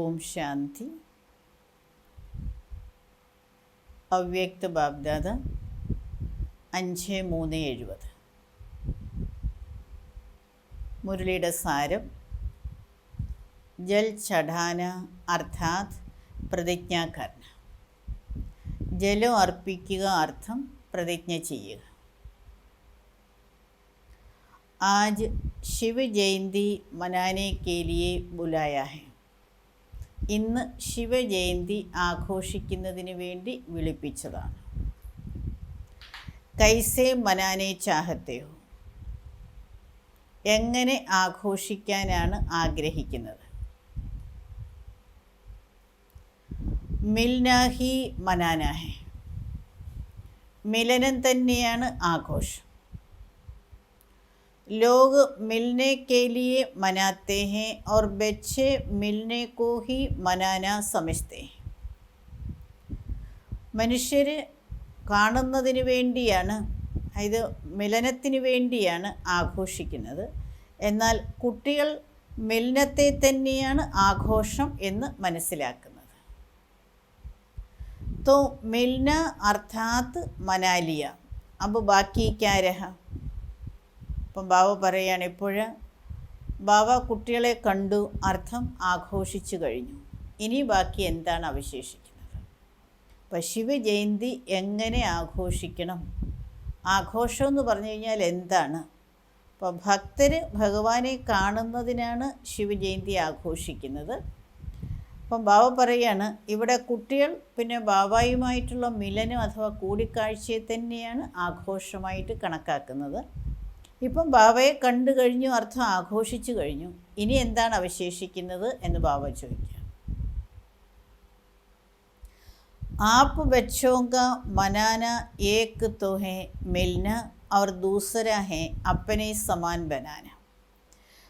ഓം ശാന്തി. അവ്യക്ത ബാബ്ദാദ 5-3-70. മുരളിയുടെ സാരം. ജൽ ചढ़ाന അർത്ഥാത് പ്രതിജ്ഞ കർണ. ജലം അർപ്പിക്കുക അർത്ഥം പ്രതിജ്ഞ ചെയ്യുക. आज शिव जयंती मनाने के लिए बुलाया है. ഇന്ന് ശിവജയന്തി ആഘോഷിക്കുന്നതിന് വേണ്ടി വിളിപ്പിച്ചതാണ്. കൈസേ മനാനെ ചാഹത്തെ ഹോ, എങ്ങനെ ആഘോഷിക്കാനാണ് ആഗ്രഹിക്കുന്നത്? മിൽനാ ഹി മനാനാ ഹെ, മിലനം തന്നെയാണ് ആഘോഷം. लोग मिलने के लिए मनाते हैं और बच्चे मिलने को ही मनाना समझते हैं. മനുഷ്യർ കാണുന്നതിന് വേണ്ടിയാണ്, ഇത് മിലനത്തിന് വേണ്ടിയാണ് ആഘോഷിക്കുന്നത്. എന്നാൽ കുട്ടികൾ മിലനത്തെ തന്നെയാണ് ആഘോഷം എന്ന് മനസ്സിലാക്കുന്നത്. तो मिलना अर्थात मना लिया, अब बाकी क्या रहा. അപ്പം ബാവ പറയുകയാണ്, ഇപ്പോഴ് ബാവ കുട്ടികളെ കണ്ടു, അർത്ഥം ആഘോഷിച്ചു കഴിഞ്ഞു. ഇനി ബാക്കി എന്താണ് അവശേഷിക്കുന്നത്? അപ്പം ശിവജയന്തി എങ്ങനെ ആഘോഷിക്കണം? ആഘോഷം എന്ന് പറഞ്ഞു കഴിഞ്ഞാൽ എന്താണ്? അപ്പം ഭക്തർ ഭഗവാനെ കാണുന്നതിനാണ് ശിവജയന്തി ആഘോഷിക്കുന്നത്. അപ്പം ബാവ പറയുകയാണ്, ഇവിടെ കുട്ടികൾ പിന്നെ ബാബായുമായിട്ടുള്ള മിലനം അഥവാ കൂടിക്കാഴ്ചയെ തന്നെയാണ് ആഘോഷമായിട്ട് കണക്കാക്കുന്നത്. ഇപ്പം ബാബയെ കണ്ടു കഴിഞ്ഞു, അർത്ഥം ആഘോഷിച്ചു കഴിഞ്ഞു. ഇനി എന്താണ് അവശേഷിക്കുന്നത് എന്ന് ബാബ ചോദിക്കുക. ആപ്പ് ബच्चों का मनाना एक तो है मिलना और दूसरा है अपने समान बनाना.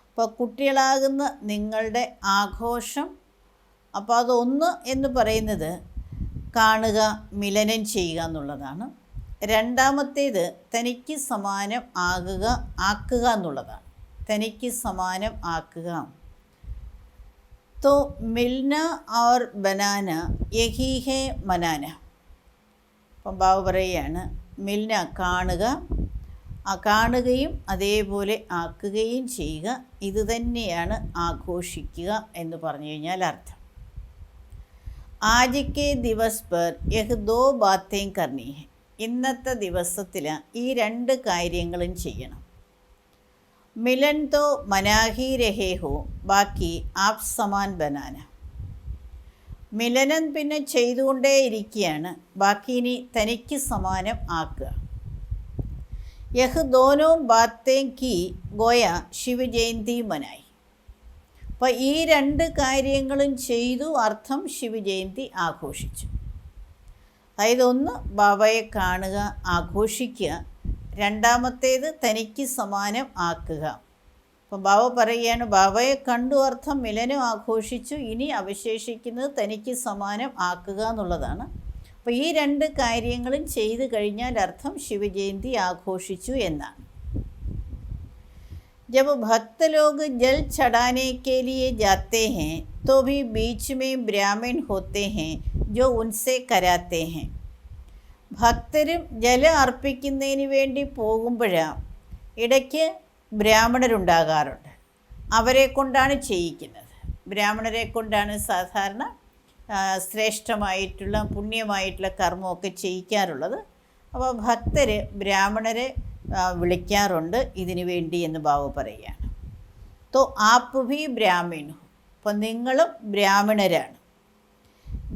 അപ്പോൾ കുട്ടികളാകുന്ന നിങ്ങളുടെ ആഘോഷം, അപ്പോൾ അതൊന്ന് എന്ന് പറയുന്നത് കാണുക, മിലനം ചെയ്യുക എന്നുള്ളതാണ്. രണ്ടാമത്തേത് തനിക്ക് സമാനം ആക്കുക എന്നുള്ളതാണ്. തനിക്ക് സമാനം ആക്കുക. तो मिलना और बनाना यही है मनाना. അപ്പം ബാബു പറയുകയാണ്, മിൽന കാണുക, കാണുകയും അതേപോലെ ആക്കുകയും ചെയ്യുക, ഇത് തന്നെയാണ് ആഘോഷിക്കുക എന്ന് പറഞ്ഞു കഴിഞ്ഞാൽ അർത്ഥം. ആജ് കെ ദിവസ് പർ യഹ് ദോ ബാത്തേം കർണി ഹെ. ഇന്നത്തെ ദിവസത്തിൽ ഈ രണ്ട് കാര്യങ്ങളും ചെയ്യണം. മിലൻ തോ മനാഹി രഹേ ഹോ, ബാക്കി ആപ് സമാൻ ബനാന. മിലനം പിന്നെ ചെയ്തുകൊണ്ടേ ഇരിക്കുകയാണ്, ബാക്കി ഇനി തനിക്ക് സമാനം ആക്കുക. യഹ് ദോനോ ബാത്തേ കി ഗോയ ശിവജയന്തി മനായി. അപ്പോൾ ഈ രണ്ട് കാര്യങ്ങളും ചെയ്തു, അർത്ഥം ശിവജയന്തി ആഘോഷിച്ചു. അതായത് ഒന്ന് ബാബയെ കാണുക, ആഘോഷിക്കുക. രണ്ടാമത്തേത് തനിക്ക് സമാനം ആക്കുക. അപ്പം ബാബ പറയുകയാണ്, ബാബയെ കണ്ടു അർത്ഥം മിലനം ആഘോഷിച്ചു, ഇനി അവശേഷിക്കുന്നത് തനിക്ക് സമാനം ആക്കുക എന്നുള്ളതാണ്. അപ്പോൾ ഈ രണ്ട് കാര്യങ്ങളും ചെയ്തു കഴിഞ്ഞാൽ അർത്ഥം ശിവജയന്തി ആഘോഷിച്ചു എന്നാണ്. जब भक्त लोग जल चढ़ाने के लिए जाते हैं तो भी बीच में ब्राह्मण होते हैं जो उनसे कराते हैं. ഭക്തരും ജലം അർപ്പിക്കുന്നതിന് വേണ്ടി പോകുമ്പോഴാണ് ഇടയ്ക്ക് ബ്രാഹ്മണരുണ്ടാകാറുണ്ട്. അവരെ കൊണ്ടാണ് ചെയ്യിക്കുന്നത്. ബ്രാഹ്മണരെ കൊണ്ടാണ് സാധാരണ ശ്രേഷ്ഠമായിട്ടുള്ള പുണ്യമായിട്ടുള്ള കർമ്മമൊക്കെ ചെയ്യിക്കാറുള്ളത്. അപ്പോൾ ഭക്തർ ബ്രാഹ്മണരെ വിളിക്കാറുണ്ട് ഇതിനു വേണ്ടി എന്ന് ബാബു പറയുകയാണ്. തോ ആപ്പ് ഭി ബ്രാഹ്മൺ, അപ്പം നിങ്ങളും ബ്രാഹ്മണരാണ്.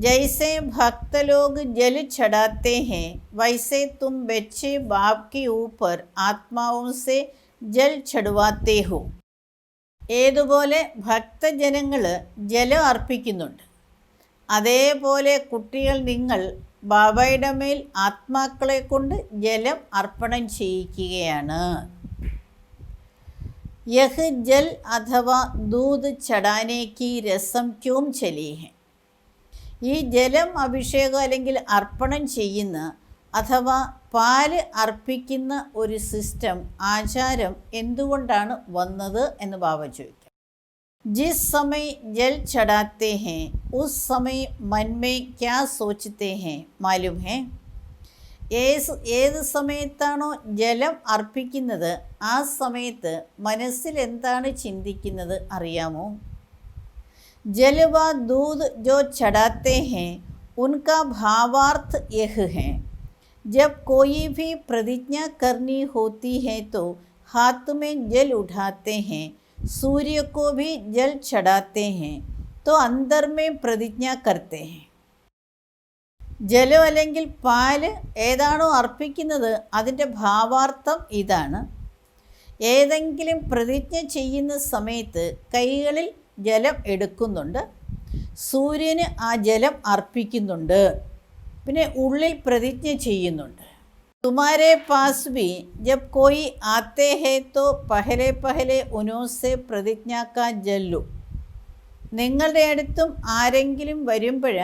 जैसे भक्त लोग जल चढ़ाते हैं वैसे तुम बच्चे बाप के ऊपर आत्माओं से जल चढ़वाते हो. ഏതുപോലെ ഭക്തജനങ്ങൾ ജലം അർപ്പിക്കുന്നുണ്ട്, അതേപോലെ കുട്ടികൾ നിങ്ങൾ ബാബയുടെ മേൽ ആത്മാക്കളെ കൊണ്ട് ജലം അർപ്പണം ചെയ്യിക്കുകയാണ്. യഹ് ജൽ അഥവാ ദൂത് ചടാനെ കി രസം ക്യോം ചലി ഹെ. ഈ ജലം അഭിഷേകം അല്ലെങ്കിൽ അർപ്പണം ചെയ്യുന്ന അഥവാ പാല് അർപ്പിക്കുന്ന ഒരു സിസ്റ്റം, ആചാരം എന്തുകൊണ്ടാണ് വന്നത് എന്ന് ബാബ ചോദിക്കും. जिस समय जल चढ़ाते हैं उस समय मन में क्या सोचते हैं मालूम है? ഏത് സമയത്താണോ ജലം അർപ്പിക്കുന്നത് ആ സമയത്ത് മനസ്സിൽ എന്താണ് ചിന്തിക്കുന്നത് അറിയാമോ? जल व दूध जो चढ़ाते हैं उनका भावार्थ यह है, जब कोई भी प्रतिज्ञा करनी होती है तो हाथ में जल उठाते हैं, सूर्य को भी जल चढ़ाते हैं तो अंदर में प्रतिज्ञा करते हैं. ജലം അല്ലെങ്കിൽ പാല് ഏതാണോ അർപ്പിക്കുന്നത് അതിൻ്റെ ഭാവാർത്ഥം ഇതാണ്. ഏതെങ്കിലും പ്രതിജ്ഞ ചെയ്യുന്ന സമയത്ത് കൈകളിൽ ജലം എടുക്കുന്നുണ്ട്, സൂര്യന് ആ ജലം അർപ്പിക്കുന്നുണ്ട്, പിന്നെ ഉള്ളിൽ പ്രതിജ്ഞ ചെയ്യുന്നുണ്ട്. तुम्हारे पास भी जब कोई आते हैं तो पहले पहले उनसे प्रतिज्ञा का जल लो. നിങ്ങളുടെ അടുത്തും ആരെങ്കിലും വരുമ്പോൾ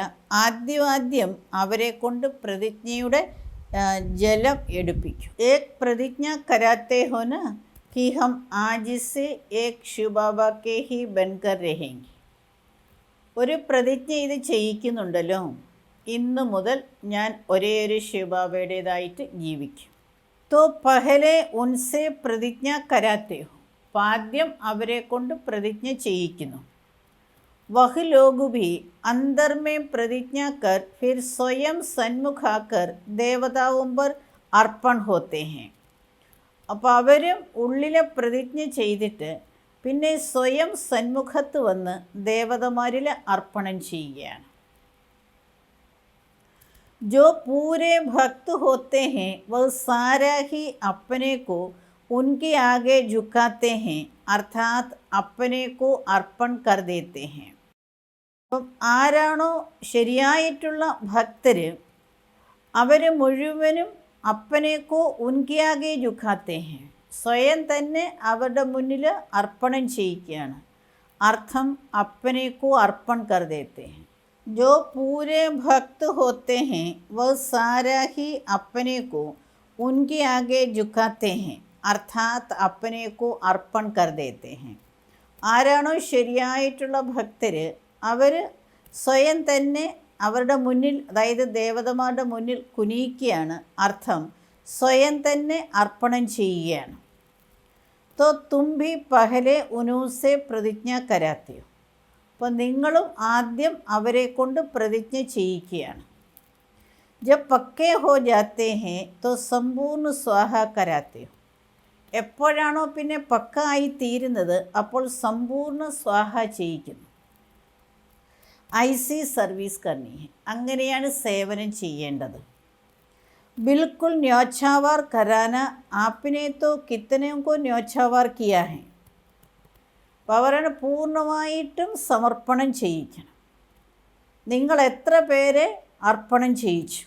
ആദ്യം അവരെ കൊണ്ട് പ്രതിജ്ഞയുടെ ജലം എടുപ്പിക്കും. ഏക് പ്രതിജ്ഞ കരാത്തെ ഹോ ന कि हम आज से एक शिव बाबा के ही बनकर रहेंगे. ഒരു പ്രതിജ്ഞ ഇത് ചെയ്യിക്കുന്നുണ്ടല്ലോ, ഇന്ന് മുതൽ ഞാൻ ഒരേ ഒരു ശിവബാബയുടേതായിട്ട് ജീവിക്കും. तो पहले उनसे പ്രതിജ്ഞ कराते हो, ആദ്യം അവരെ കൊണ്ട് പ്രതിജ്ഞ ചെയ്യിക്കുന്നു. वह लोग भी अंदर में प्रतिज्ञा कर फिर स्वयं सन्मुख आकर देवताओं पर अर्पण होते हैं. അപ്പോൾ അവരും ഉള്ളിലെ പ്രതിജ്ഞ ചെയ്തിട്ട് പിന്നെ സ്വയം സന്മുഖത്ത് വന്ന് ദേവതമാരിൽ അർപ്പണം ചെയ്യുകയാണ്. जो पूरे भक्त होते हैं वह सारा ही अपने को उनके आगे झुकाते हैं, अर्थात अपने को अर्पण कर देते हैं. അപ്പം ആരാണോ ശരിയായിട്ടുള്ള ഭക്തർ അവർ മുഴുവനും അപ്പനേക്കോ ഉൻകിയാകെ ജുഖാത്തെ ഹെ, സ്വയം തന്നെ അവരുടെ മുന്നിൽ അർപ്പണം ചെയ്യിക്കുകയാണ്. അർത്ഥം അപ്പനേക്കോ അർപ്പൺ കർ ദേത്തെ ഹെ. जो पूरे भक्त होते हैं वह सारा ही अपने को उनके आगे झुकाते हैं, अर्थात अपने को अर्पण कर देते हैं. ആരാണോ ശരിയായിട്ടുള്ള ഭക്തർ അവർ സ്വയം തന്നെ അവരുടെ മുന്നിൽ, അതായത് ദേവതമാരുടെ മുന്നിൽ കുനിയിക്കുകയാണ്. അർത്ഥം സ്വയം തന്നെ അർപ്പണം ചെയ്യുകയാണ്. तो तुम भी पहले उनसे प्रतिज्ञा कराते हो. അപ്പോൾ നിങ്ങളും ആദ്യം അവരെ കൊണ്ട് പ്രതിജ്ഞ ചെയ്യിക്കുകയാണ്. जब पक्के हो जाते हैं तो संपूर्ण स्वाहा कराते हो. എപ്പോഴാണോ പിന്നെ പക്ക ആയി തീരുന്നത് അപ്പോൾ സമ്പൂർണ്ണ സ്വാഹ ചെയ്യിക്കുന്നു. ഐസി സർവീസ് കർണി ഹെ, അങ്ങനെയാണ് സേവനം ചെയ്യേണ്ടത്. बिल्कुल न्योछावर कराना, आपने तो कितने को न्योछावर किया है. അപ്പോൾ അവരാണ് പൂർണ്ണമായിട്ടും സമർപ്പണം ചെയ്യിക്കണം. നിങ്ങൾ എത്ര പേരെ അർപ്പണം ചെയ്യിച്ചു?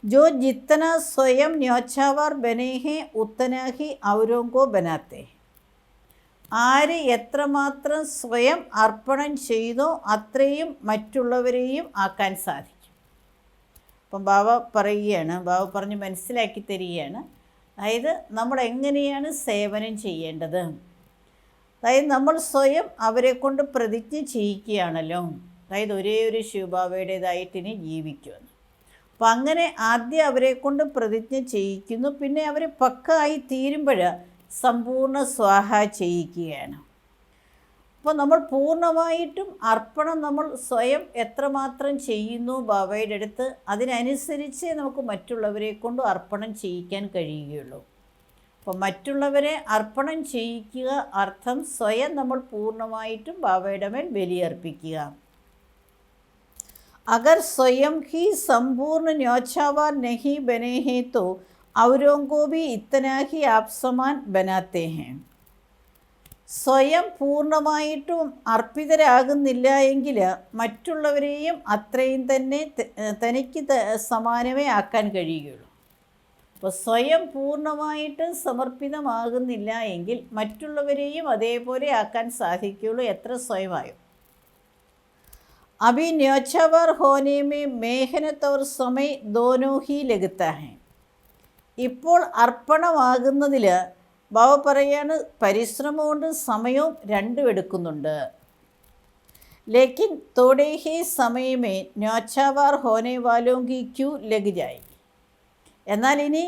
जो जितना स्वयं न्योछावर बने हैं उतना ही औरों को बनाते हैं. ആര് എത്രമാത്രം സ്വയം അർപ്പണം ചെയ്തോ അത്രയും മറ്റുള്ളവരെയും ആക്കാൻ സാധിക്കും. അപ്പം ബാബ പറയുകയാണ്, ബാബ പറഞ്ഞ് മനസ്സിലാക്കി തരികയാണ്, അതായത് നമ്മൾ എങ്ങനെയാണ് സേവനം ചെയ്യേണ്ടത്. അതായത് നമ്മൾ സ്വയം അവരെ കൊണ്ട് പ്രതിജ്ഞ ചെയ്യിക്കുകയാണല്ലോ, അതായത് ഒരേ ഒരു ശിവബാബയുടേതായിട്ട് ഇനി ജീവിക്കുമെന്ന്. അപ്പം അങ്ങനെ ആദ്യം അവരെ കൊണ്ട് പ്രതിജ്ഞ ചെയ്യിക്കുന്നു, പിന്നെ അവർ പക്കായി തീരുമ്പോൾ സമ്പൂർണ്ണ സ്വാഹ ചെയ്യിക്കുകയാണ്. അപ്പോൾ നമ്മൾ പൂർണ്ണമായിട്ടും അർപ്പണം നമ്മൾ സ്വയം എത്രമാത്രം ചെയ്യുന്നു ബാബയുടെ അടുത്ത്, അതിനനുസരിച്ച് നമുക്ക് മറ്റുള്ളവരെ കൊണ്ട് അർപ്പണം ചെയ്യിക്കാൻ കഴിയുകയുള്ളൂ. അപ്പോൾ മറ്റുള്ളവരെ അർപ്പണം ചെയ്യിക്കുക അർത്ഥം സ്വയം നമ്മൾ പൂർണ്ണമായിട്ടും ബാബയുടെ മേൽ ബലിയർപ്പിക്കുക. अगर स्वयं ही संपूर्ण न्योछावर नहीं बने हैं तो औरों को भी इतना ही आप समान बनाते हैं. സ്വയം പൂർണ്ണമായിട്ടും അർപ്പിതരാകുന്നില്ല എങ്കിൽ മറ്റുള്ളവരെയും അത്രയും തന്നെ തനിക്ക് സമാനമേ ആക്കാൻ കഴിയുകയുള്ളൂ. അപ്പോൾ സ്വയം പൂർണ്ണമായിട്ട് സമർപ്പിതമാകുന്നില്ല എങ്കിൽ മറ്റുള്ളവരെയും അതേപോലെ ആക്കാൻ സാധിക്കുകയുള്ളൂ, എത്ര സ്വയമായോ. अभी न्योछावर होने में मेहनत और समय दोनों ही लगता है. ഇപ്പോൾ അർപ്പണമാകുന്നതിൽ ബാബ പറയാണ് പരിശ്രമം കൊണ്ട് സമയവും രണ്ടും എടുക്കുന്നുണ്ട്. ലേക്കിൻ തോടെ ഹി സമയമേ ന്യോച്ചാവാർ ഹോനെ വാലോങ്കി ക്യൂ ലഗിജായി. എന്നാൽ ഇനി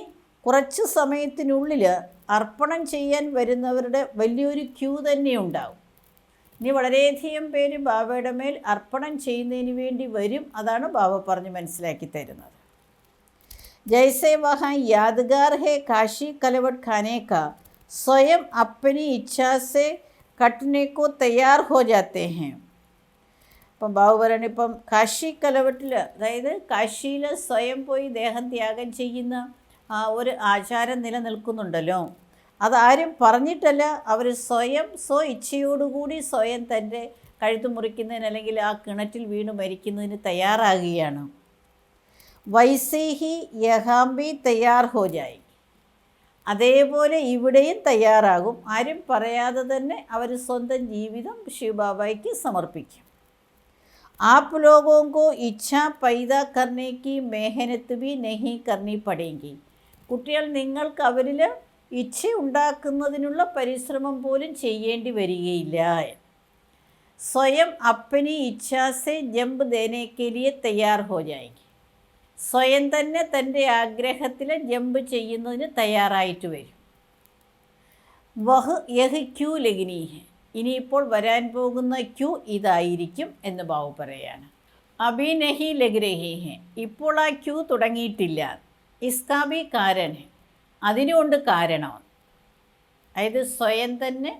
കുറച്ച് സമയത്തിനുള്ളിൽ അർപ്പണം ചെയ്യാൻ വരുന്നവരുടെ വലിയൊരു ക്യൂ തന്നെ ഉണ്ടാവും. ഇനി വളരെയധികം പേര് ബാബയുടെ മേൽ അർപ്പണം ചെയ്യുന്നതിന് വേണ്ടി വരും. അതാണ് ബാബ പറഞ്ഞ് മനസ്സിലാക്കി തരുന്നത്. ജൈസെ വഹാ യാദ്ഗാർ ഹെ കാശി കലവട്ട് ഖാനെ കാ സ്വയം അപ്പനി ഇച്ഛാസെ കട്ട്നേക്കോ തയ്യാർ ഹോ ജാത്തെ ഹെ. ഇപ്പം ബാബു പറയണ ഇപ്പം കാശി കലവട്ടിൽ, അതായത് കാശിയിൽ സ്വയം പോയി ദേഹം ത്യാഗം ചെയ്യുന്ന ആ ഒരു ആചാരം നിലനിൽക്കുന്നുണ്ടല്ലോ. അതാരും പറഞ്ഞിട്ടല്ല, അവർ സ്വയം ഇച്ഛയോടുകൂടി സ്വയം തൻ്റെ കഴുത്ത് മുറിക്കുന്നതിന് അല്ലെങ്കിൽ ആ കിണറ്റിൽ വീണ് മരിക്കുന്നതിന് തയ്യാറാകുകയാണ്. വൈസേഹി യഹാംബി തയ്യാർ ഹോ ജായി. അതേപോലെ ഇവിടെയും തയ്യാറാകും. ആരും പറയാതെ തന്നെ അവർ സ്വന്തം ജീവിതം ശിവബാബയ്ക്ക് സമർപ്പിക്കും. आप लोगों को इच्छा पैदा करने की मेहनत भी नहीं करनी पड़ेगी. കുട്ടികൾ നിങ്ങൾക്ക് അവരിൽ ഇച്ഛ ഉണ്ടാക്കുന്നതിനുള്ള പരിശ്രമം പോലും ചെയ്യേണ്ടി വരികയില്ല. സ്വയം അപ്പനി ഇച്ഛാസെ ജമ്പ് ദേനേക്ക് ലിയെ തയ്യാർ ഹോ ജാएगी. സ്വയം തന്നെ തൻ്റെ ആഗ്രഹത്തിൽ ജമ്പ് ചെയ്യുന്നതിന് തയ്യാറായിട്ട് വരും. വഹ് യഹ് ക്യൂ ലഗ്നി ഹെ. ഇനിയിപ്പോൾ വരാൻ പോകുന്ന ക്യൂ ഇതായിരിക്കും എന്ന് ബാബു പറയാണ്. അഭി നഹി ലഗ് രഹി ഹെ. ഇപ്പോൾ ആ ക്യൂ തുടങ്ങിയിട്ടില്ല. ഇസ്കാബി കാരൻ ഹെ. അതിനുകൊണ്ട് കാരണം, അതായത് സ്വയം തന്നെ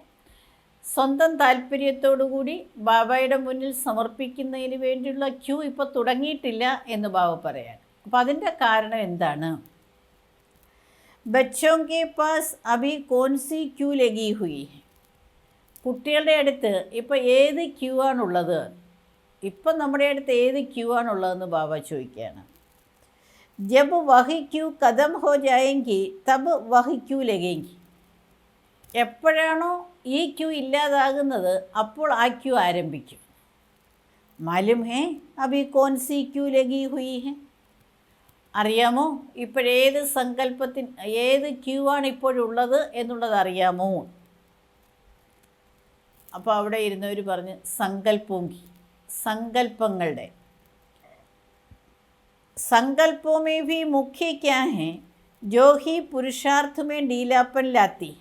സ്വന്തം താല്പര്യത്തോടുകൂടി ബാബയുടെ മുന്നിൽ സമർപ്പിക്കുന്നതിന് വേണ്ടിയുള്ള ക്യൂ ഇപ്പോൾ തുടങ്ങിയിട്ടില്ല എന്ന് ബാബു പറയാണ്. അപ്പോൾ അതിൻ്റെ കാരണം എന്താണ്? ബച്ചോं के पास अभी कौन सी क्यू लगी हुई है. കുട്ടികളുടെ അടുത്ത് ഇപ്പോൾ ഏത് ക്യൂ ആണുള്ളത്? ഇപ്പം നമ്മുടെ അടുത്ത് ഏത് ക്യൂ ആണുള്ളതെന്ന് ബാബ ചോദിക്കുകയാണ്. ജബ് വഹി ക്യൂ കദം ഹോ ജായെങ്കി തബ് വഹി ക്യൂ ലഗേങ്കി. എപ്പോഴാണോ ഈ ക്യൂ ഇല്ലാതാകുന്നത് അപ്പോൾ ആ ക്യൂ ആരംഭിക്കും. മാലൂം ഹേ അഭി കോൻ സി ക്യൂ ലഗി ഹുയി ഹെ. അറിയാമോ ഇപ്പോഴേത് ഏത് ക്യൂ ആണ് ഇപ്പോഴുള്ളത് എന്നുള്ളത് അറിയാമോ? അപ്പോൾ അവിടെ ഇരുന്നവർ പറഞ്ഞ് സങ്കല്പോങ്കി, സങ്കല്പങ്ങളുടെ. संकल्पों में भी मुख्य क्या है जो ही पुरुषार्थ में ढीलापन लाती.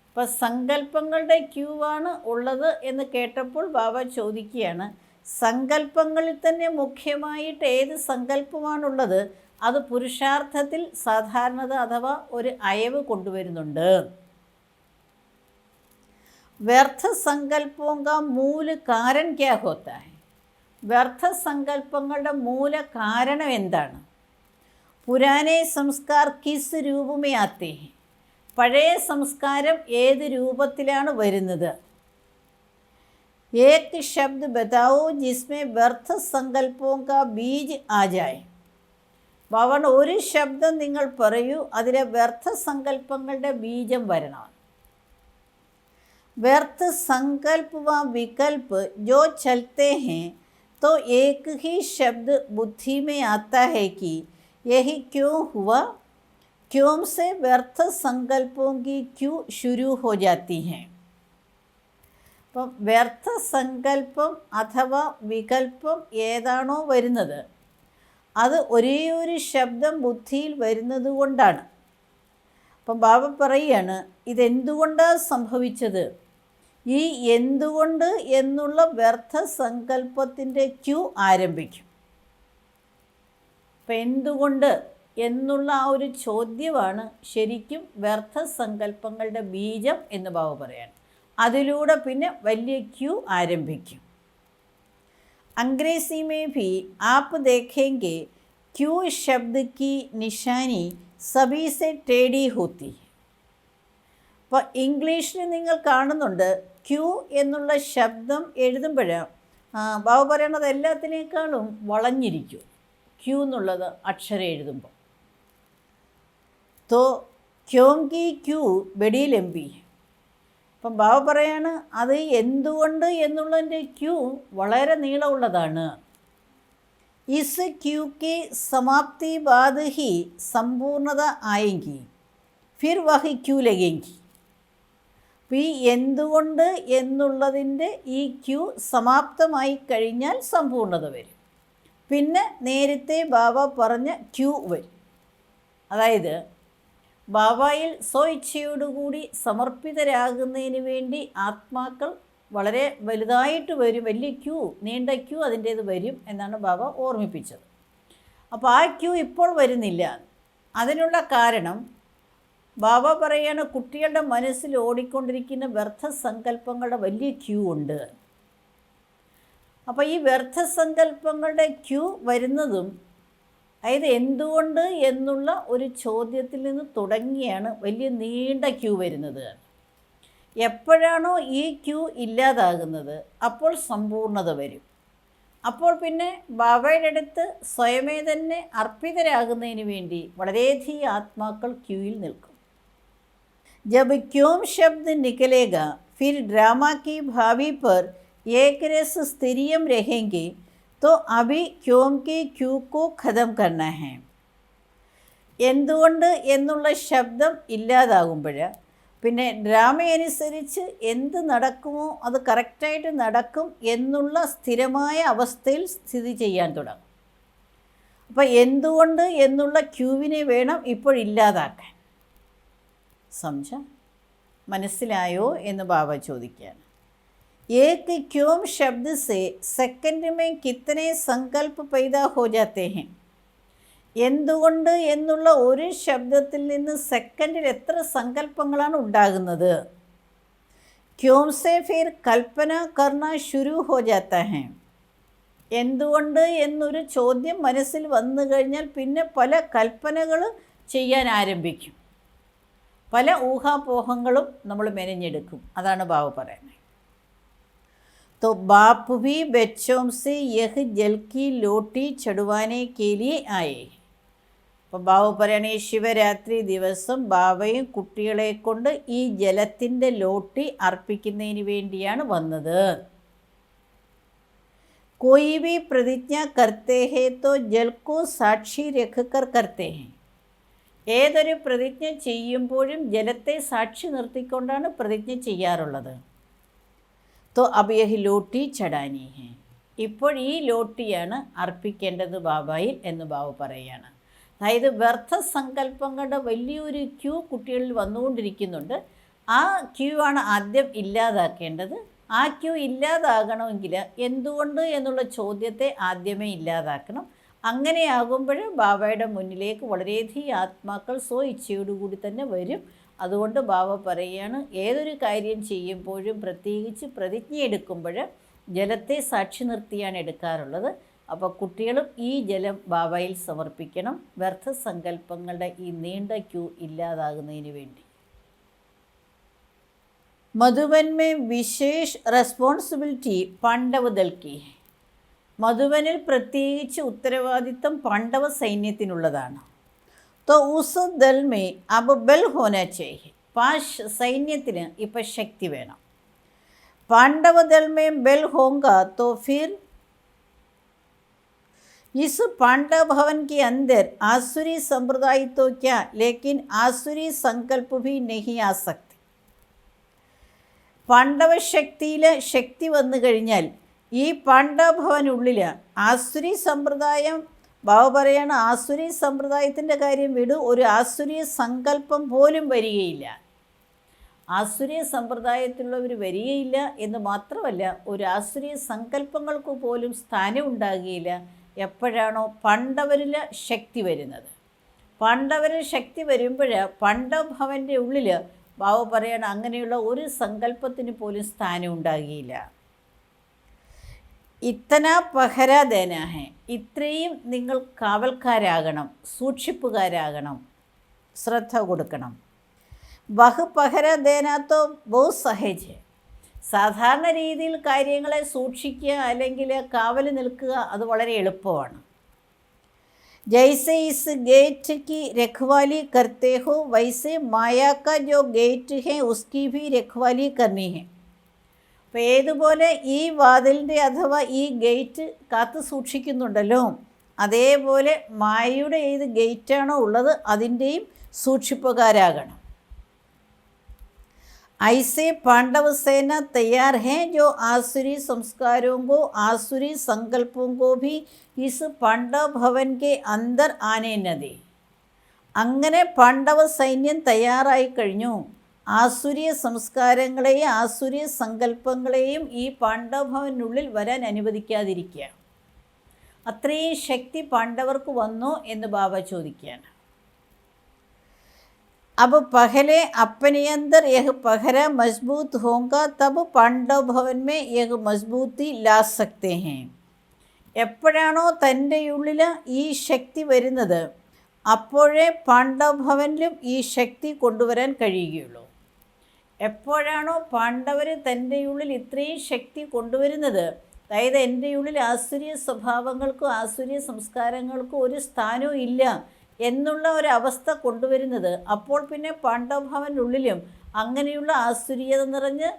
അപ്പോൾ സങ്കല്പങ്ങളുടെ ക്യൂ ആണ് ഉള്ളത് എന്ന് കേട്ടപ്പോൾ ബാബ ചോദിക്കുകയാണ്, സങ്കല്പങ്ങളിൽ തന്നെ മുഖ്യമായിട്ട് ഏത് സങ്കല്പമാണുള്ളത്? അത് പുരുഷാർത്ഥത്തിൽ സാധാരണത അഥവാ ഒരു അയവ് കൊണ്ടുവരുന്നുണ്ട്. വ്യർത്ഥ സങ്കല്പോं का मूल कारण क्या होता है. വ്യർത്ഥ സങ്കല്പങ്ങളുടെ മൂല കാരണം എന്താണ്? പുരാനെ സംസ്കാർ കിസ് രൂപമേ ആത്തേ ഹെ. പഴയ സംസ്കാരം ഏത് രൂപത്തിലാണ് വരുന്നത്? ഏക് ശബ്ദ് ബതാവോ ജിസ്മേ വ്യർത്ഥ സങ്കല്പോं का बीज आ जाए. ഭവൻ ഒരു ശബ്ദം നിങ്ങൾ പറയൂ, അതിലെ വ്യർത്ഥ സങ്കല്പങ്ങളുടെ ബീജം വരണം. व्यर्थ संकल्प व विकल्प जो चलते हैं तो एक ही शब्द बुद्धि में आता है कि यही क्यों हुआ. क्यों से व्यर्थ संकल्पों की क्यों शुरू हो जाती हैं. അപ്പം വ്യർത്ഥ സങ്കല്പം അഥവാ വികല്പം ഏതാണോ വരുന്നത് അത് ഒരേ ഒരു ശബ്ദം ബുദ്ധിയിൽ വരുന്നത് കൊണ്ടാണ്. അപ്പം ബാബ പറയുകയാണ്, ഇതെന്തുകൊണ്ടാണ് സംഭവിച്ചത്? ഈ എന്തുകൊണ്ട് എന്നുള്ള വ്യർത്ഥ സങ്കല്പത്തിൻ്റെ ക്യൂ ആരംഭിക്കും. അപ്പം എന്തുകൊണ്ട് എന്നുള്ള ആ ഒരു ചോദ്യമാണ് ശരിക്കും വ്യർത്ഥ സങ്കല്പങ്ങളുടെ ബീജം എന്ന് ബാബ പറയാണ്. അതിലൂടെ പിന്നെ വലിയ ക്യൂ ആരംഭിക്കും. अंग्रेजी में भी आप देखेंगे क्यू शब्द की निशानी सभी से टेढ़ी होती है. അപ്പോൾ ഇംഗ്ലീഷിൽ നിങ്ങൾ കാണുന്നുണ്ട് ക്യൂ എന്നുള്ള ശബ്ദം എഴുതുമ്പോൾ ബാബു പറയണത് എല്ലാത്തിനേക്കാളും വളഞ്ഞിരിക്കും ക്യൂ എന്നുള്ളത് അക്ഷരം എഴുതുമ്പോൾ. തോ ക്യോങ്കി ക്യൂ ബഡി ലംബി. അപ്പം ബാബു പറയാണ് അത് എന്തുകൊണ്ട് എന്നുള്ളതിൻ്റെ ക്യൂ വളരെ നീളമുള്ളതാണ്. Is Q Ki സമാപ്തി ബാദ് he Sampoornata ആയെങ്കിൽ. ഫിർ വഹി ക്യൂ ലഗേങ്കി. അപ്പോൾ ഈ എന്തുകൊണ്ട് എന്നുള്ളതിൻ്റെ ഈ ക്യൂ സമാപ്തമായി കഴിഞ്ഞാൽ സമ്പൂർണ്ണത വരും. പിന്നെ നേരത്തെ ബാബ പറഞ്ഞ ക്യൂ വരും. അതായത് ബാബായിൽ സ്വഇച്ഛയോടുകൂടി സമർപ്പിതരാകുന്നതിന് വേണ്ടി ആത്മാക്കൾ വളരെ വലുതായിട്ട് വരും, വലിയ ക്യൂ, നീണ്ട ക്യൂ അതിൻ്റേത് വരും എന്നാണ് ബാബ ഓർമ്മിപ്പിച്ചത്. അപ്പോൾ ആ ക്യൂ ഇപ്പോൾ വരുന്നില്ല. അതിനുള്ള കാരണം ബാബ പറയാണ്, കുട്ടികളുടെ മനസ്സിൽ ഓടിക്കൊണ്ടിരിക്കുന്ന വ്യർത്ഥസങ്കല്പങ്ങളുടെ വലിയ ക്യൂ ഉണ്ട്. അപ്പോൾ ഈ വ്യർത്ഥസങ്കല്പങ്ങളുടെ ക്യൂ വരുന്നതും അതായത് എന്തുകൊണ്ട് എന്നുള്ള ഒരു ചോദ്യത്തിൽ നിന്ന് തുടങ്ങിയാണ് വലിയ നീണ്ട ക്യൂ വരുന്നത്. എപ്പോഴാണോ ഈ ക്യൂ ഇല്ലാതാകുന്നത് അപ്പോൾ സമ്പൂർണ്ണത വരും. അപ്പോൾ പിന്നെ ബാബയുടെ അടുത്ത് സ്വയമേ തന്നെ അർപ്പിതരാകുന്നതിന് വേണ്ടി വളരെയധികം ആത്മാക്കൾ ക്യൂയിൽ നിൽക്കും. जब क्यों शब्द निकलेगा फिर ड्रामा की भावी पर एक रस स्थिरियम रहेंगे तो अभी क्यों के क्यू को ख़त्म करना है. എന്തുകൊണ്ട് എന്നുള്ള ശബ്ദം ഇല്ലാതാകുമ്പോൾ പിന്നെ ഡ്രാമയനുസരിച്ച് എന്ത് നടക്കുമോ അത് കറക്റ്റായിട്ട് നടക്കും എന്നുള്ള സ്ഥിരമായ അവസ്ഥയിൽ സ്ഥിതി ചെയ്യാൻ തുടങ്ങും. അപ്പോൾ എന്തുകൊണ്ട് എന്നുള്ള ക്യൂവിനെ വേണം ഇപ്പോൾ ഇല്ലാതാക്കാൻ. समझ മനസ്സിലായോ എന്ന് ബാബ ചോദിക്കുകയാണ്. एक क्यों शब्द से सेकंड में कितने संकल्प पैदा हो जाते हैं. എന്തുകൊണ്ട് എന്നുള്ള ഒരു ശബ്ദത്തിൽ നിന്ന് സെക്കൻഡിൽ എത്ര സങ്കല്പങ്ങളാണ് ഉണ്ടാകുന്നത്. क्यों से फिर कल्पना करना शुरू हो जाता है. എന്തുകൊണ്ട് എന്നൊരു ചോദ്യം മനസ്സിൽ വന്നു കഴിഞ്ഞാൽ പിന്നെ പല കൽപ്പനകൾ ചെയ്യാൻ ആരംഭിക്കും, പല ഊഹാപോഹങ്ങളും നമ്മൾ മെനഞ്ഞെടുക്കും. അതാണ് ബാബ പറയുന്നത്. तो बाप भी बच्चों से यह जल की लोटी चढ़वाने के लिए आए. അപ്പോൾ ബാബ പറയണ ഈ ശിവരാത്രി ദിവസം ബാബയും കുട്ടികളെ കൊണ്ട് ഈ ജലത്തിൻ്റെ ലോട്ടി അർപ്പിക്കുന്നതിന് വേണ്ടിയാണ് വന്നത്. कोई भी प्रतिज्ञा करते हैं तो जल को साक्षी रखकर करते हैं. ഏതൊരു പ്രതിജ്ഞ ചെയ്യുമ്പോഴും ജലത്തെ സാക്ഷി നിർത്തിക്കൊണ്ടാണ് പ്രതിജ്ഞ ചെയ്യാറുള്ളത്. തോ അബ് യഹ് ലോട്ടി ചടാനി ഹെ. ഇപ്പോൾ ഈ ലോട്ടിയാണ് അർപ്പിക്കേണ്ടത് ബാബായിൽ എന്ന് ബാബ പറയുകയാണ്. അതായത് വ്യർത്ഥസങ്കല്പങ്ങളുടെ വലിയൊരു ക്യൂ കുട്ടികളിൽ വന്നുകൊണ്ടിരിക്കുന്നുണ്ട്. ആ ക്യൂ ആണ് ആദ്യം ഇല്ലാതാക്കേണ്ടത്. ആ ക്യൂ ഇല്ലാതാകണമെങ്കിൽ എന്തുകൊണ്ട് എന്നുള്ള ചോദ്യത്തെ ആദ്യമേ ഇല്ലാതാക്കണം. അങ്ങനെയാകുമ്പോൾ ബാബയുടെ മുന്നിലേക്ക് വളരെയധികം ആത്മാക്കൾ ഇച്ഛയോടുകൂടി തന്നെ വരും. അതുകൊണ്ട് ബാബ പറയുകയാണ്, ഏതൊരു കാര്യം ചെയ്യുമ്പോഴും പ്രത്യേകിച്ച് പ്രതിജ്ഞ എടുക്കുമ്പോൾ ജലത്തെ സാക്ഷി നിർത്തിയാണ് എടുക്കാറുള്ളത്. അപ്പോൾ കുട്ടികളും ഈ ജലം ബാബയിൽ സമർപ്പിക്കണം, വ്യർത്ഥസങ്കല്പങ്ങളുടെ ഈ നീണ്ട ക്യൂ ഇല്ലാതാകുന്നതിന് വേണ്ടി. മധുബൻ മേ വിശേഷ് റെസ്പോൺസിബിലിറ്റി പാണ്ഡവ ദൾ കി. മധുബനിൽ പ്രത്യേകിച്ച് ഉത്തരവാദിത്വം പാണ്ഡവ സൈന്യത്തിനുള്ളതാണ്. तो उस दल में अब बल होना चाहिए. സൈന്യത്തിന് ഇപ്പം ശക്തി വേണം. पांडव दल में बल होगा तो फिर इस पांडव भवन के अंदर आसुरी संप्रदाय तो क्या, लेकिन आसुरी संकल्प भी नहीं आ सकते. പാണ്ഡവ ശക്തിയിൽ ശക്തി വന്നു കഴിഞ്ഞാൽ ഈ പാണ്ഡവ ഭവനുള്ളിൽ ആസുരി സമ്പ്രദായം, ബാബ പറയാണ്, ആസുരി സമ്പ്രദായത്തിൻ്റെ കാര്യം വിടു, ഒരു ആസുരീയ സങ്കല്പം പോലും വരികയില്ല. ആസുരീയ സമ്പ്രദായത്തിലുള്ളവർ വരികയില്ല എന്ന് മാത്രമല്ല, ഒരു ആസുരീയ സങ്കല്പങ്ങൾക്ക് പോലും സ്ഥാനം ഉണ്ടാകുകയില്ല. എപ്പോഴാണോ പാണ്ഡവരിൽ ശക്തി വരുന്നത്. പാണ്ഡവരിൽ ശക്തി വരുമ്പോൾ പാണ്ഡവ ഭവൻ്റെ ഉള്ളിൽ ബാബ പറയാണ്, അങ്ങനെയുള്ള ഒരു സങ്കല്പത്തിന് പോലും സ്ഥാനം ഉണ്ടാകുകയില്ല. ഇത്തന പഹര ദേന ഹെ. ഇത്രയും നിങ്ങൾ കാവൽക്കാരാകണം, സൂക്ഷിപ്പുകാരാകണം, ശ്രദ്ധ കൊടുക്കണം. വഹ് പഹര ദേനാത്തോ ബഹു സഹജ്. സാധാരണ രീതിയിൽ കാര്യങ്ങളെ സൂക്ഷിക്കുക അല്ലെങ്കിൽ കാവൽ നിൽക്കുക അത് വളരെ എളുപ്പമാണ്. ജൈസെ ഇസ് ഗേറ്റ് കി രഖ്വാലി കർത്തേ ഹോ വൈസെ മായാ കാ ജോ ഗേറ്റ് ഹെ ഉസ്കി ഭി രഖ്വാലി കർണി ഹെ. അപ്പോൾ ഏതുപോലെ ഈ വാതിലിൻ്റെ അഥവാ ഈ ഗേറ്റ് കാത്തു സൂക്ഷിക്കുന്നുണ്ടല്ലോ, അതേപോലെ മായയുടെ ഏത് ഗേറ്റാണോ ഉള്ളത് അതിൻ്റെയും സൂക്ഷിപ്പുകാരാകണം. ऐसे पांडव सेना तैयार हैं जो आसुरी संस्कारों को, आसुरी संकल्पों को भी इस पांडव भवन के अंदर आने न दे. അങ്ങനെ പാണ്ഡവ സൈന്യം തയ്യാറായി കഴിഞ്ഞു. ആസുരീയ സംസ്കാരങ്ങളെയും ആസുരീയ സങ്കല്പങ്ങളെയും ഈ പാണ്ഡവഭവനുള്ളിൽ വരാൻ അനുവദിക്കാതിരിക്കുക. അത്രയും ശക്തി പാണ്ഡവർക്ക് വന്നോ എന്ന് ബാബ ചോദിക്കുകയാണ്. अब पहले अपने अंदर यह पहरा मजबूत होगा तब पांडव भवन में यह मजबूती ला सकते हैं. എപ്പോഴാണോ തൻ്റെ ഉള്ളിൽ ഈ ശക്തി വരുന്നത് അപ്പോഴേ പാണ്ഡവ ഭവനിലും ഈ ശക്തി കൊണ്ടുവരാൻ കഴിയുകയുള്ളൂ. എപ്പോഴാണോ പാണ്ഡവർ തൻ്റെ ഉള്ളിൽ ഇത്രയും ശക്തി കൊണ്ടുവരുന്നത്, അതായത് എൻ്റെ ഉള്ളിൽ ആസുരീയ സ്വഭാവങ്ങൾക്കും ആസുരീയ സംസ്കാരങ്ങൾക്കും ഒരു സ്ഥാനവും ഇല്ല എന്നുള്ള ഒരവസ്ഥ കൊണ്ടുവരുന്നത്, അപ്പോൾ പിന്നെ പാണ്ഡവഭവനുള്ളിലും അങ്ങനെയുള്ള ആസുരീയത നിറഞ്ഞ്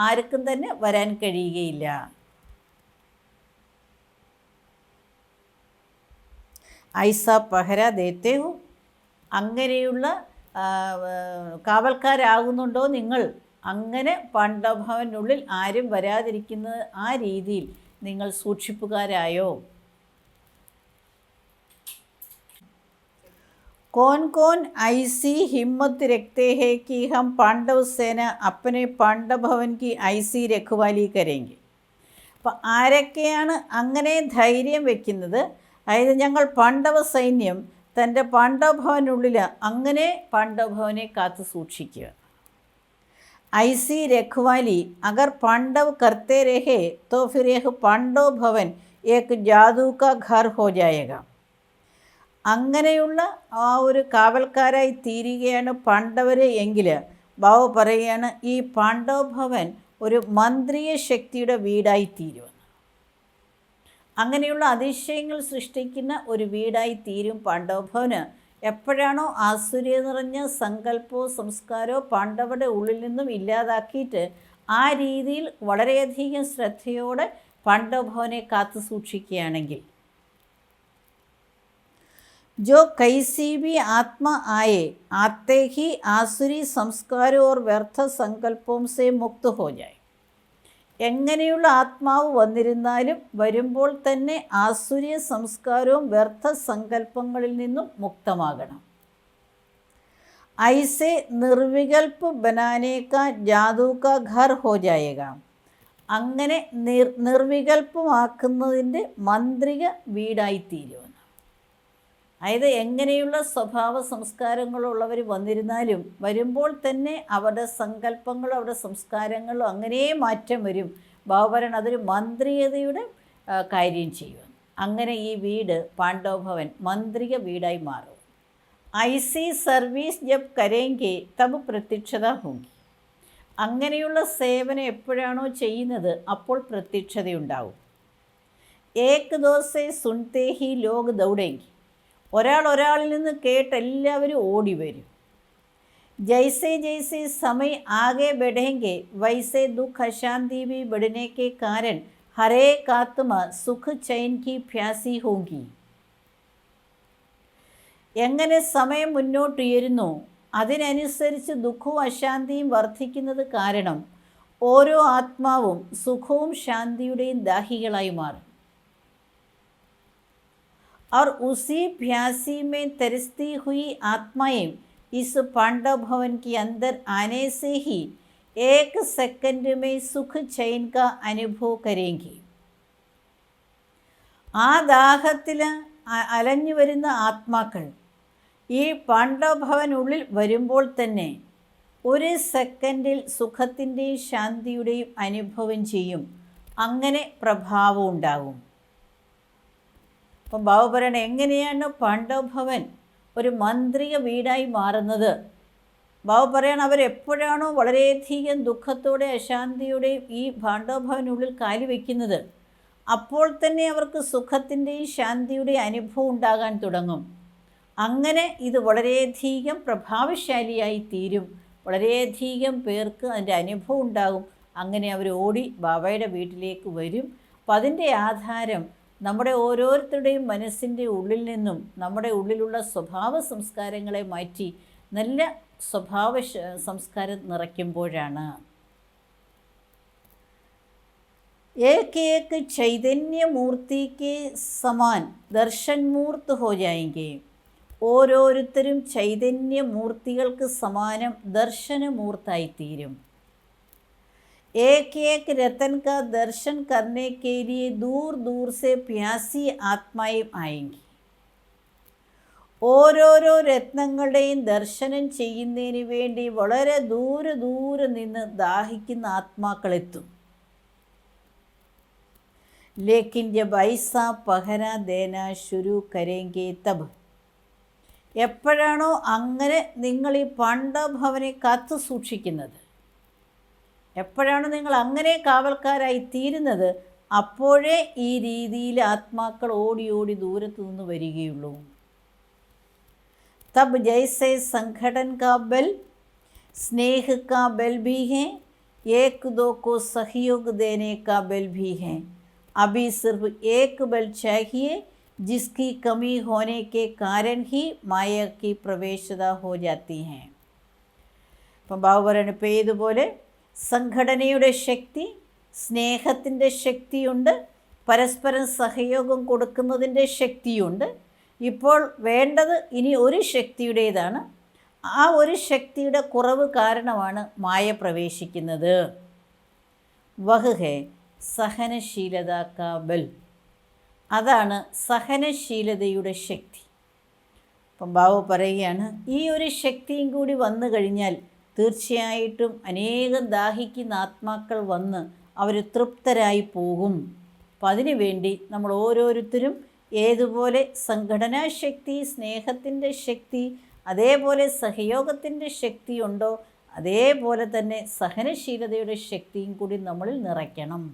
ആർക്കും തന്നെ വരാൻ കഴിയുകയില്ല. ഐസ പഹര ദേത്തേ ഹോ, അങ്ങനെയുള്ള കാവൽക്കാരാകുന്നുണ്ടോ നിങ്ങൾ? അങ്ങനെ പാണ്ഡവഭവനുള്ളിൽ ആരും വരാതിരിക്കുന്നത് ആ രീതിയിൽ നിങ്ങൾ സൂക്ഷിപ്പുകാരായോ? कौन कौन ऐसी हिम्मत रखते हैं कि हम पांडव सेना अपने पांडव भवन की ऐसी रखवाली करेंगे? അപ്പോൾ ആരൊക്കെയാണ് അങ്ങനെ ധൈര്യം വയ്ക്കുന്നത്? അതായത് ഞങ്ങൾ പാണ്ഡവ സൈന്യം തൻ്റെ പാണ്ഡവഭവനുള്ളിൽ അങ്ങനെ പാണ്ഡവഭവനെ കാത്തു സൂക്ഷിക്കുക. ऐसी रखवाली अगर पांडव करते रहे तो फिर यह पांडव भवन एक जादू का घर हो जाएगा. അങ്ങനെയുള്ള ആ ഒരു കാവൽക്കാരായി തീരുകയാണ് പാണ്ഡവർ എങ്കിൽ ബാബ പറയുകയാണ് ഈ പാണ്ഡവ ഭവൻ ഒരു മന്ത്രീയ ശക്തിയുടെ വീടായി തീരുമെന്ന്. അങ്ങനെയുള്ള അതിശയങ്ങൾ സൃഷ്ടിക്കുന്ന ഒരു വീടായി തീരും പാണ്ഡവ ഭവന്. എപ്പോഴാണോ ആസുര്യ നിറഞ്ഞ സങ്കല്പവും സംസ്കാരവും പാണ്ഡവരുടെ ഉള്ളിൽ നിന്നും ഇല്ലാതാക്കിയിട്ട് ആ രീതിയിൽ വളരെയധികം ശ്രദ്ധയോടെ പാണ്ഡവ ഭവനെ കാത്തു സൂക്ഷിക്കുകയാണെങ്കിൽ, जो कैसी भी आत्मा आए आते ही आसुरी संस्कारों और व्यर्थ संकल्पों से मुक्त हो जाए. എങ്ങനെയുള്ള ആത്മാവ് വന്നിരുന്നാലും വരുമ്പോൾ തന്നെ ആസുരീയ സംസ്കാരവും വ്യർത്ഥ സങ്കല്പങ്ങളിൽ നിന്നും മുക്തമാകണം. ऐसे निर्विकल्प बनाने का जादू का घर हो जाएगा. അങ്ങനെ നിർവികൽപ്പമാക്കുന്നതിൻ്റെ മന്ത്രിക വീടായിത്തീരുമെന്ന്. അതായത് എങ്ങനെയുള്ള സ്വഭാവ സംസ്കാരങ്ങളുള്ളവർ വന്നിരുന്നാലും വരുമ്പോൾ തന്നെ അവരുടെ സങ്കല്പങ്ങളും അവരുടെ സംസ്കാരങ്ങളും അങ്ങനെ മാറ്റം വരും. ബാബുഭരൻ അതൊരു മന്ത്രികതയുടെ കാര്യം ചെയ്യും. അങ്ങനെ ഈ വീട് പാണ്ഡവ ഭവൻ മന്ത്രിക വീടായി മാറും. ഐസി സർവീസ് ജബ് കരേങ്കെ തബ് പ്രത്യക്ഷത ഹോങ്കി. അങ്ങനെയുള്ള സേവനം എപ്പോഴാണോ ചെയ്യുന്നത് അപ്പോൾ പ്രത്യക്ഷതയുണ്ടാവും. ഏക് ദോസെ സുൻതേ ഹി ലോക് ദൗഡേങ്കി. ഒരാളിൽ നിന്ന് കേട്ട് എല്ലാവരും ഓടി വരും. ജൈസെ ജൈസെ സമയ ആകെ ബଢ଼ेंगे വൈസെ ദുഃഖ അശാന്തി भी बढ़ने के कारण हर एक आत्मा सुख चैन की प्यासी होगी. എങ്ങനെ സമയം മുന്നോട്ടുയരുന്നു അതിനനുസരിച്ച് ദുഃഖവും അശാന്തിയും വർദ്ധിക്കുന്നത് കാരണം ഓരോ ആത്മാവും സുഖവും ശാന്തിയുടെയും ദാഹികളായി മാറും. और उसी प्यासी में तरसती हुई आत्माएं इस पांडव भवन के अंदर आने से ही एक सेकंड में सुख चैन का अनुभव करेंगी. ആ ദാഹത്തിൽ അലഞ്ഞു വരുന്ന ആത്മാക്കൾ ഈ പാണ്ഡവ ഭവനുള്ളിൽ വരുമ്പോൾ തന്നെ ഒരു സെക്കൻഡിൽ സുഖത്തിൻ്റെയും ശാന്തിയുടെയും അനുഭവം ചെയ്യും. അങ്ങനെ പ്രഭാവം ഉണ്ടാകും. അപ്പം ബാബ പറയണ എങ്ങനെയാണ് പാണ്ഡവ ഭവൻ ഒരു മന്ത്രിക വീടായി മാറുന്നത്? ബാബ പറയണം അവരെപ്പോഴാണോ വളരെയധികം ദുഃഖത്തോടെ അശാന്തിയോടെയും ഈ പാണ്ഡവ ഭവനുള്ളിൽ കാലി വയ്ക്കുന്നത് അപ്പോൾ തന്നെ അവർക്ക് സുഖത്തിൻ്റെയും ശാന്തിയുടെയും അനുഭവം ഉണ്ടാകാൻ തുടങ്ങും. അങ്ങനെ ഇത് വളരെയധികം പ്രഭാവശാലിയായി തീരും. വളരെയധികം പേർക്ക് അതിൻ്റെ അനുഭവം ഉണ്ടാകും. അങ്ങനെ അവർ ഓടി ബാബയുടെ വീട്ടിലേക്ക് വരും. അപ്പം അതിൻ്റെ ആധാരം നമ്മുടെ ഓരോരുത്തരുടെയും മനസ്സിൻ്റെ ഉള്ളിൽ നിന്നും നമ്മുടെ ഉള്ളിലുള്ള സ്വഭാവ സംസ്കാരങ്ങളെ മാറ്റി നല്ല സ്വഭാവ സംസ്കാരം നിറയ്ക്കുമ്പോഴാണ്. एक एक चैतन्य मूर्ति के समान दर्शन मूर्त हो जाएंगे. ഓരോരുത്തരും ചൈതന്യ മൂർത്തികൾക്ക് സമാനം ദർശനമൂർത്തായിത്തീരും. एक एक रतन का दर्शन करने के लिए दूर दूर से प्यासी आत्माएं आएंगी. ഓരോരോ രത്നങ്ങളുടെയും ദർശനം ചെയ്യുന്നതിന് വേണ്ടി വളരെ ദൂരെ ദൂരെ നിന്ന് ദാഹിക്കുന്ന ആത്മാക്കളെത്തും. लेकिन जब ऐसा पहरा देना शुरू करेंगे तब, എപ്പോഴാണോ അങ്ങനെ നിങ്ങൾ ഈ പാണ്ഡവഭവനെ കാത്തു സൂക്ഷിക്കുന്നത്, എപ്പോഴാണോ നിങ്ങൾ അങ്ങനെ കാവൽക്കാരായി തീരുന്നത്, അപ്പോഴേ ഈ രീതിയിൽ ആത്മാക്കൾ ഓടി ഓടി ദൂരത്തു നിന്ന് വരികയുള്ളൂ. तब जैसे संगठन का बल स्नेह का बल भी है, एक दो को सहयोग देने का बल भी है. अभी सिर्फ एक बल चाहिए जिसकी कमी होने के कारण ही माया की प्रवेशता हो जाती है. അപ്പം ബാബുപരൻ പേതുപോലെ സംഘടനയുടെ ശക്തി, സ്നേഹത്തിൻ്റെ ശക്തിയുണ്ട്, പരസ്പരം സഹയോഗം കൊടുക്കുന്നതിൻ്റെ ശക്തിയുണ്ട്. ഇപ്പോൾ വേണ്ടത് ഇനി ഒരു ശക്തിയുടേതാണ്. ആ ഒരു ശക്തിയുടെ കുറവ് കാരണമാണ് മായ പ്രവേശിക്കുന്നത്. വഹ് ഹേ സഹനശീലത കാ ബൽ. അതാണ് സഹനശീലതയുടെ ശക്തി. അപ്പം ബാബു പറയുകയാണ്, ഈ ഒരു ശക്തിയും കൂടി വന്നു കഴിഞ്ഞാൽ തീർച്ചയായിട്ടും അനേകം ദാഹിക്കുന്ന ആത്മാക്കൾ വന്ന് അവർ തൃപ്തരായി പോകും. അപ്പം അതിനു വേണ്ടി നമ്മൾ ഓരോരുത്തരും ഏതുപോലെ സംഘടനാശക്തി, സ്നേഹത്തിൻ്റെ ശക്തി, അതേപോലെ സഹയോഗത്തിൻ്റെ ശക്തിയുണ്ടോ, അതേപോലെ തന്നെ സഹനശീലതയുടെ ശക്തിയും കൂടി നമ്മളിൽ നിറയ്ക്കണം.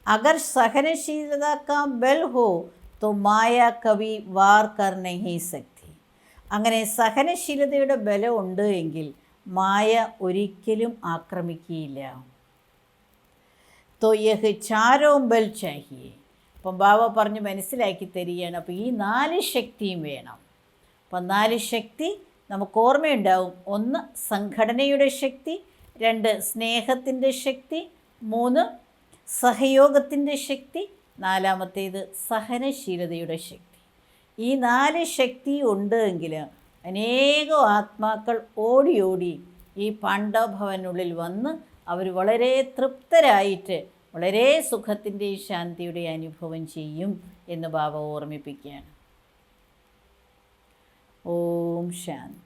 अगर सहनशीलता का बल हो तो माया कभी वार कर नहीं सकती. അങ്ങനെ സഹനശീലതയുടെ ബലം ഉണ്ട് എങ്കിൽ മായ ഒരിക്കലും ആക്രമിക്കുകയില്ല. तो यह चारों बल चाहिए. അപ്പം ബാബ പറഞ്ഞ് മനസ്സിലാക്കി തരികയാണ്. അപ്പോൾ ഈ 4 ശക്തിയും വേണം. അപ്പം 4 ശക്തി നമുക്ക് ഓർമ്മയുണ്ടാവും. 1 സംഘടനയുടെ ശക്തി, 2 സ്നേഹത്തിൻ്റെ ശക്തി, 3 സഹയോഗത്തിൻ്റെ ശക്തി, 4 സഹനശീലതയുടെ ശക്തി. ഈ 4 ശക്തി ഉണ്ട് എങ്കിൽ അനേകം ആത്മാക്കൾ ഓടി ഓടി ഈ പാണ്ഡവഭവനുള്ളിൽ വന്ന് അവർ വളരെ തൃപ്തരായിട്ട് വളരെ സുഖത്തിൻ്റെയും ശാന്തിയുടെയും അനുഭവം ചെയ്യും എന്ന് ബാബ ഓർമ്മിപ്പിക്കുകയാണ്. ഓം ശാന്തി.